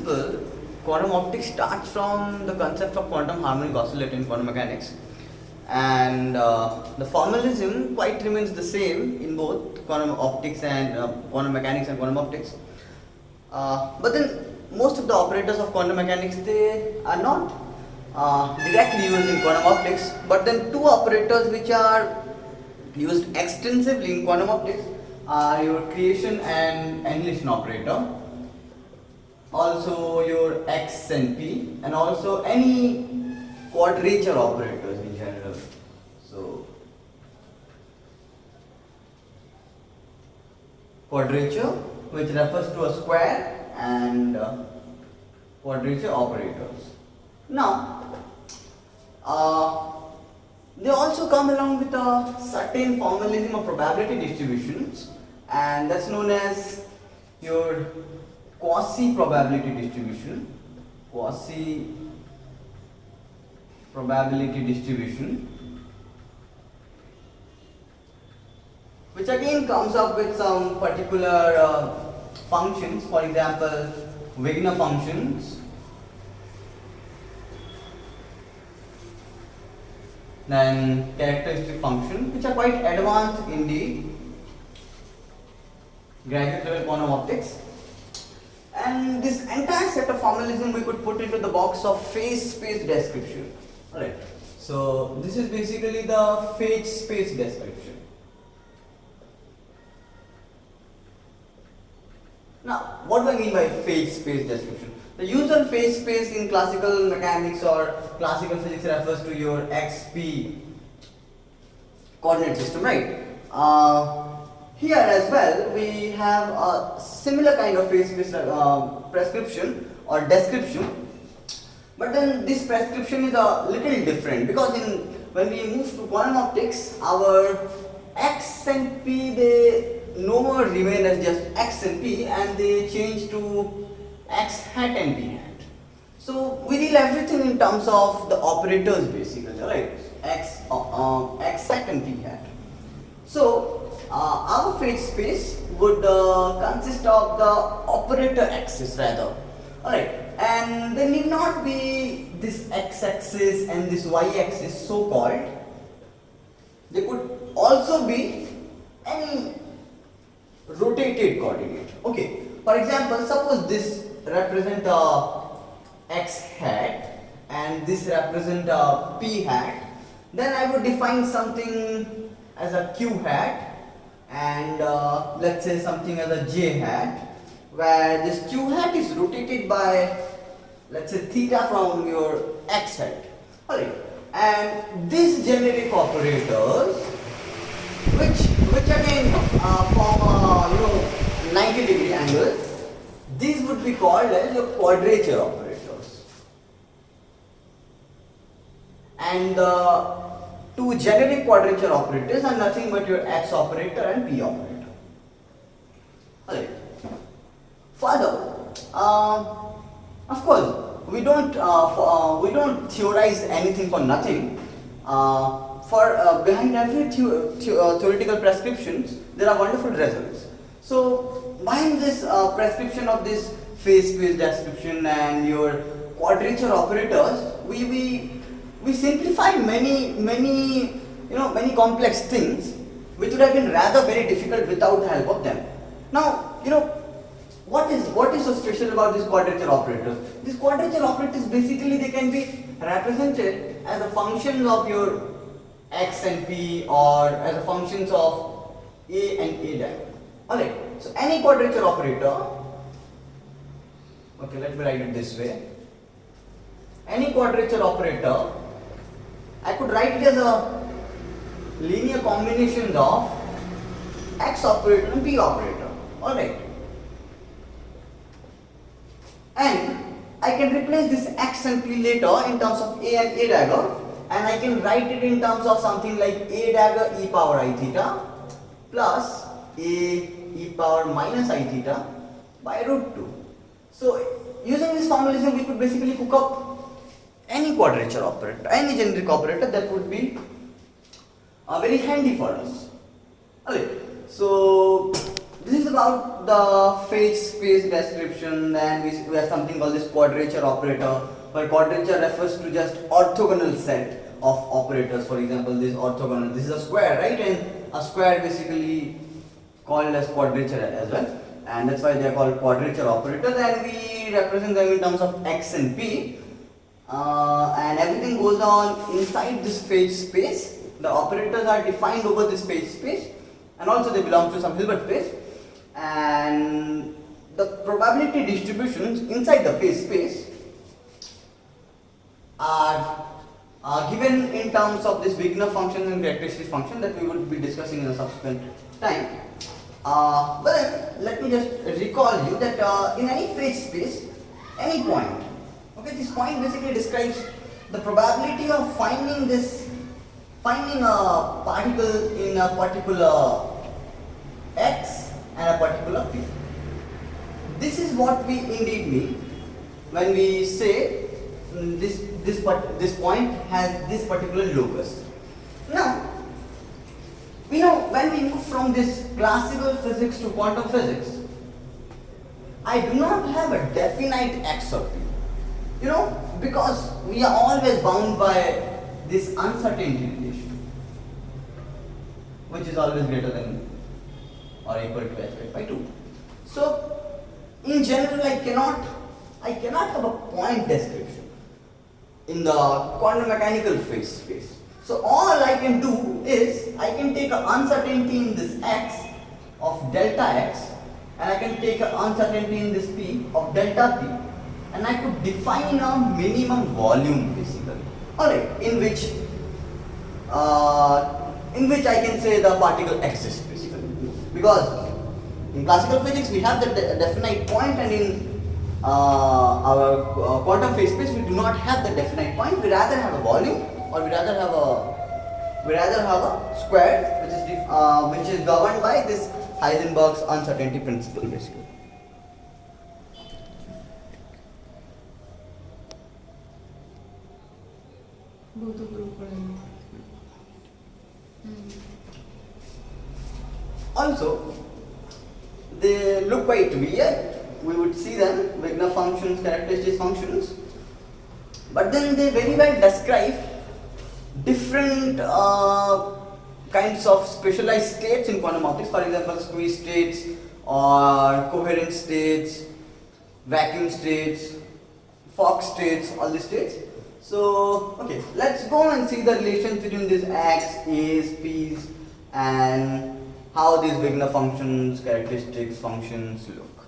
principle, quantum optics starts from the concept of quantum harmonic oscillator in quantum mechanics, and the formalism quite remains the same in both quantum optics and quantum mechanics and quantum optics. But then most of the operators of quantum mechanics, they are not directly used in quantum optics, but then two operators which are used extensively in quantum optics are your creation and annihilation operator, also your X and P, and also any quadrature operators in general. So quadrature, which refers to a square, and quadrature operators. Now they also come along with a certain formalism of probability distributions, and that's known as your quasi probability distribution. Quasi probability distribution, which again comes up with some particular functions, for example Wigner functions, then characteristic function, which are quite advanced indeed, graduate level quantum optics. And this entire set of formalism we could put into the box of phase space description. Alright, so this is basically the phase space description. Now, what do I mean by phase space description? The usual phase space in classical mechanics or classical physics refers to your XP coordinate system, right? Here as well, we have a similar kind of phase space prescription or description, but then this prescription is a little different, because when we move to quantum optics, our X and P, they no more remain as just X and P, and they change to X hat and P hat. So we deal everything in terms of the operators basically, right? X hat and P hat. So our phase space would consist of the operator axis rather. Alright, and there need not be this X axis and this Y axis so called. They could also be any rotated coordinate. Okay, for example, suppose this represent a X hat and this represent a P hat, then I would define something as a Q hat and let's say something as a J hat, where this Q hat is rotated by, let's say, theta from your X hat. Alright, and these generic operators, which again form a 90-degree angle, these would be called as your quadrature operators. And two generic quadrature operators are nothing but your X operator and P operator. Alright. Further, of course, we don't theorize anything for nothing. Behind every theoretical prescriptions, there are wonderful results. So behind this prescription of this phase space description and your quadrature operators, we simplified many complex things which would have been rather very difficult without the help of them. Now, what is so special about these quadrature operators? These quadrature operators basically, they can be represented as a function of your X and P, or as a functions of A and A diagonal. Alright, so any quadrature operator, okay, let me write it this way. Any quadrature operator, I could write it as a linear combination of X operator and P operator. Alright. And I can replace this X and P later in terms of A and A dagger, and I can write it in terms of something like A dagger e power I theta plus A e power minus I theta by root 2. So using this formalism, we could basically cook up any quadrature operator, any generic operator that would be very handy for us. Okay, so this is the about the phase space description. Then we have something called this quadrature operator, where quadrature refers to just orthogonal set of operators. For example, this orthogonal, this is a square, right? And a square basically called as quadrature as well, and that's why they are called quadrature operators, and we represent them in terms of x and p, and everything goes on inside this phase space. The operators are defined over this phase space, and also they belong to some Hilbert space, and the probability distributions inside the phase space are given in terms of this Wigner function and characteristic function that we would be discussing in a subsequent time. But then let me just recall you that in any phase space, any point, okay, this point basically describes the probability of finding a particle in a particular x and a particular p. This is what we indeed mean when we say this point has this particular locus. Now, we know when we move from this classical physics to quantum physics, I do not have a definite x or p. You know, because we are always bound by this uncertainty relation, which is always greater than or equal to h squared by 2. So, in general, I cannot have a point description in the quantum mechanical phase space. So all I can do is I can take an uncertainty in this x of delta x, and I can take an uncertainty in this p of delta p, and I could define a minimum volume basically. Alright, in which I can say the particle exists basically. Because in classical physics we have the definite point, and in our quantum phase space we do not have the definite point. We rather have a volume, or we rather have a square which is governed by this Heisenberg's uncertainty principle basically. Also, they look quite weird. We would see them, Wigner functions, characteristic functions, but then they very well describe different kinds of specialized states in quantum optics. For example, squeeze states or coherent states, vacuum states, Fock states, all these states. So, okay, let's go and see the relations between these x, a's, p's, and how these Wigner functions, characteristics functions look.